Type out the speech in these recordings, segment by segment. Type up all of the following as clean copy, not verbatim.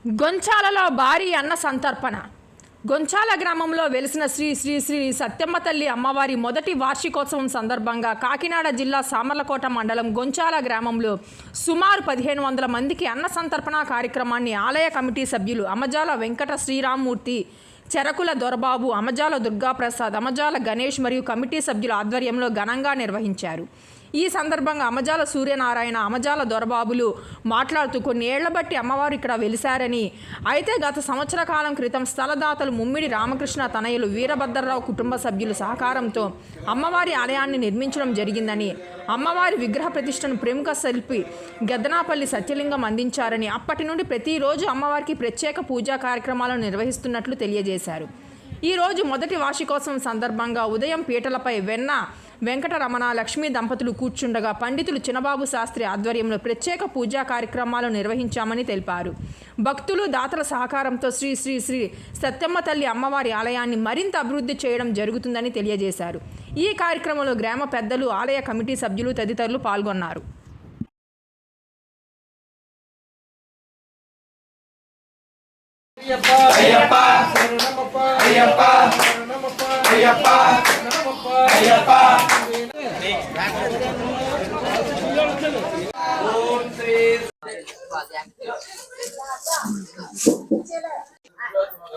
గొంచాలలో భారీ అన్న సంతర్పణ. గొంచాల గ్రామంలో వెలిసిన శ్రీ శ్రీ శ్రీ సత్యమ్మ తల్లి అమ్మవారి మొదటి వార్షికోత్సవం సందర్భంగా కాకినాడ జిల్లా సామర్లకోట మండలం గొంచాల గ్రామంలో సుమారు 1500 మందికి అన్న సంతర్పణ కార్యక్రమాన్ని ఆలయ కమిటీ సభ్యులు అమజాల వెంకట శ్రీరామ్మూర్తి, చెరకుల దొరబాబు, అమజాల దుర్గాప్రసాద్, అమజాల గణేష్ మరియు కమిటీ సభ్యుల ఆధ్వర్యంలో ఘనంగా నిర్వహించారు. ఈ సందర్భంగా అమజాల సూర్యనారాయణ, అమజాల దొరబాబులు మాట్లాడుతూ కొన్ని ఏళ్ల బట్టి అమ్మవారు ఇక్కడ వెలిశారని, అయితే గత సంవత్సర కాలం క్రితం స్థలదాతలు ముమ్మిడి రామకృష్ణ తనయులు వీరభద్రరావు కుటుంబ సభ్యులు సహకారంతో అమ్మవారి ఆలయాన్ని నిర్మించడం జరిగిందని, అమ్మవారి విగ్రహ ప్రతిష్టను ప్రముఖ శిల్పి గద్దనాపల్లి సత్యలింగం అందించారని, అప్పటి నుండి ప్రతిరోజు అమ్మవారికి ప్రత్యేక పూజా కార్యక్రమాలను నిర్వహిస్తున్నట్లు తెలియజేశారు. ఈరోజు మొదటి వార్షికోత్సవం సందర్భంగా ఉదయం పీటలపై వెంకటరమణ లక్ష్మీ దంపతులు కూర్చుండగా పండితులు చిన్నబాబు శాస్త్రి ఆధ్వర్యంలో ప్రత్యేక పూజా కార్యక్రమాలు నిర్వహించామని తెలిపారు. భక్తులు, దాతల సహకారంతో శ్రీ శ్రీ శ్రీ సత్యమ్మ తల్లి అమ్మవారి ఆలయాన్ని మరింత అభివృద్ధి చేయడం జరుగుతుందని తెలియజేశారు. ఈ కార్యక్రమంలో గ్రామ పెద్దలు, ఆలయ కమిటీ సభ్యులు తదితరులు పాల్గొన్నారు.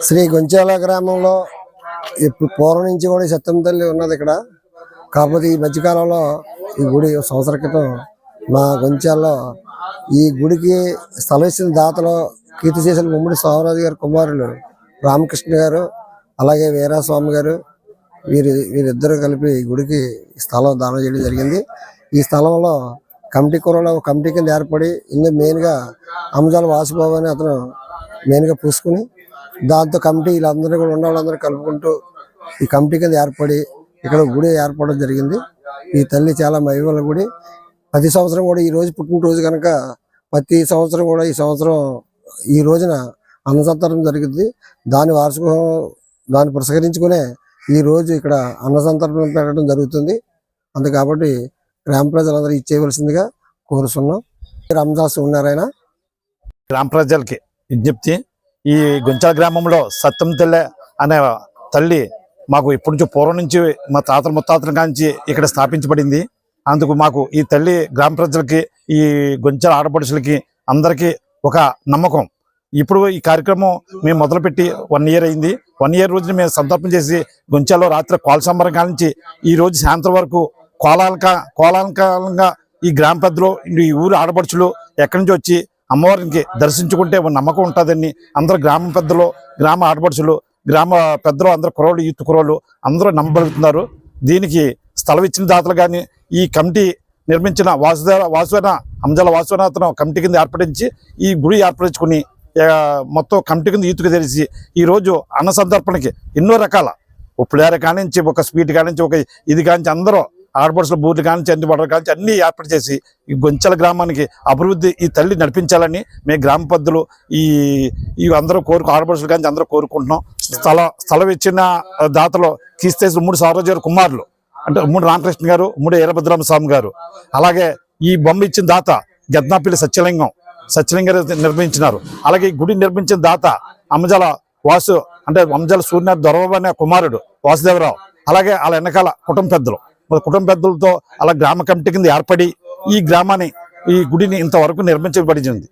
శ్రీ గొంచాల గ్రామంలో ఇప్పుడు పూర్వం నుంచి కూడా సత్యమ్మ తల్లి ఉన్నది ఇక్కడ. కాకపోతే ఈ మధ్యకాలంలో ఈ గుడి సంవత్సరం క్రితం మా గొంచాలలో ఈ గుడికి స్థలం ఇచ్చిన దాతలో కీర్తి చేసిన ముమ్మిడి సోమరాజు గారి కుమారులు రామకృష్ణ గారు, అలాగే వీరాస్వామి గారు, వీరిద్దరూ కలిపి ఈ గుడికి స్థలం దానం చేయడం జరిగింది. ఈ స్థలంలో కమిటీ కూరలో కమిటీ కింద ఏర్పడి ఇందులో మెయిన్గా అమజాల వాసుబాబు అని అతను మెయిన్గా పూసుకుని, దాంతో కమిటీ వీళ్ళందరూ కూడా ఉన్న వాళ్ళందరూ కలుపుకుంటూ ఈ కమిటీ కింద ఏర్పడి ఇక్కడ గుడి ఏర్పడడం జరిగింది. ఈ తల్లి చాలా మహిమల గుడి. ప్రతి సంవత్సరం కూడా ఈ రోజు పుట్టినరోజు కనుక ప్రతి సంవత్సరం కూడా ఈ సంవత్సరం ఈ రోజున అన్నసంతర్పణ జరుగుతుంది. దాన్ని పురస్కరించుకునే ఈ రోజు ఇక్కడ అన్నసంతర్పణ పెట్టడం జరుగుతుంది. అందు కాబట్టి గ్రామ ప్రజలందరూ ఇచ్చేయవలసిందిగా కోరుతున్నాం. రామదాస్ ఉన్నారాయన. గ్రామ ప్రజలకి విజ్ఞప్తి, ఈ గొంచాల గ్రామంలో సత్యమ్మ తల్లి అనే తల్లి మాకు ఇప్పటి నుంచి పూర్వం నుంచి మా తాతల ముత్తాతల కాంచి ఇక్కడ స్థాపించబడింది. అందుకు మాకు ఈ తల్లి గ్రామ ప్రజలకి, ఈ గొంచాల ఆడపడుచులకి అందరికీ ఒక నమ్మకం. ఇప్పుడు ఈ కార్యక్రమం మేము మొదలుపెట్టి 1 year అయింది. 1 year రోజున మేము సంతర్పణ చేసి గొంచాలో రాత్రి కోల సంబరం కానించి ఈ రోజు సాయంత్రం వరకు కోలాహలంగా ఈ గ్రామ పెద్దలు, ఈ ఊరు ఆడపడుచులు ఎక్కడి నుంచి వచ్చి అమ్మవారికి దర్శించుకుంటే ఒక నమ్మకం ఉంటుందని అందరూ గ్రామ పెద్దలు, గ్రామ ఆడపడుచులు, గ్రామ పెద్దలు అందరూ కుర్రోళ్ళు, యూత్ కుర్రోళ్ళు అందరూ నమ్మబడుతున్నారు. దీనికి స్థలం ఇచ్చిన దాతలు కానీ, ఈ కమిటీ నిర్మించిన అమజాల వాసునాథను కమిటీ కింద ఏర్పడించి ఈ గుడి ఏర్పరచుకుని మొత్తం కమిటీ కింద యూత్కి తెలిసి ఈరోజు అన్న సంతర్పణకి ఎన్నో రకాల పులిహార కానించి, ఒక స్వీట్ కానించి, ఒక ఇది కానించి అందరూ ఆడపడుచుల బూర్లు కానించి, అన్ని బట్టలు కానించి అన్నీ ఏర్పాటు చేసి ఈ గొంచాల గ్రామానికి అభివృద్ధి ఈ తల్లి నడిపించాలని మేము గ్రామ పెద్దలు ఈ అందరూ ఆడపడుచులు కానించి అందరూ కోరుకుంటున్నాం. స్థలం ఇచ్చిన దాతలో కీస్తేసి ముమ్మిడి సోమరాజు గారు కుమారులు అంటే ముమ్మిడి రామకృష్ణ గారు, ముమ్మిడి వీరభద్రరామ స్వామి గారు, అలాగే ఈ బొమ్మ ఇచ్చిన దాత గద్దనాపల్లి సత్యలింగం నిర్మించినారు. అలాగే ఈ గుడి నిర్మించిన దాత అమజాల అమజాల సూర్యనాథ్ దొరబాబు అనే కుమారుడు వాసుదేవరావు, అలాగే వాళ్ళ వెనకాల కుటుంబ పెద్దలతో అలా గ్రామ కమిటీ కింద ఏర్పడి ఈ గుడిని ఇంతవరకు నిర్మించబడింది.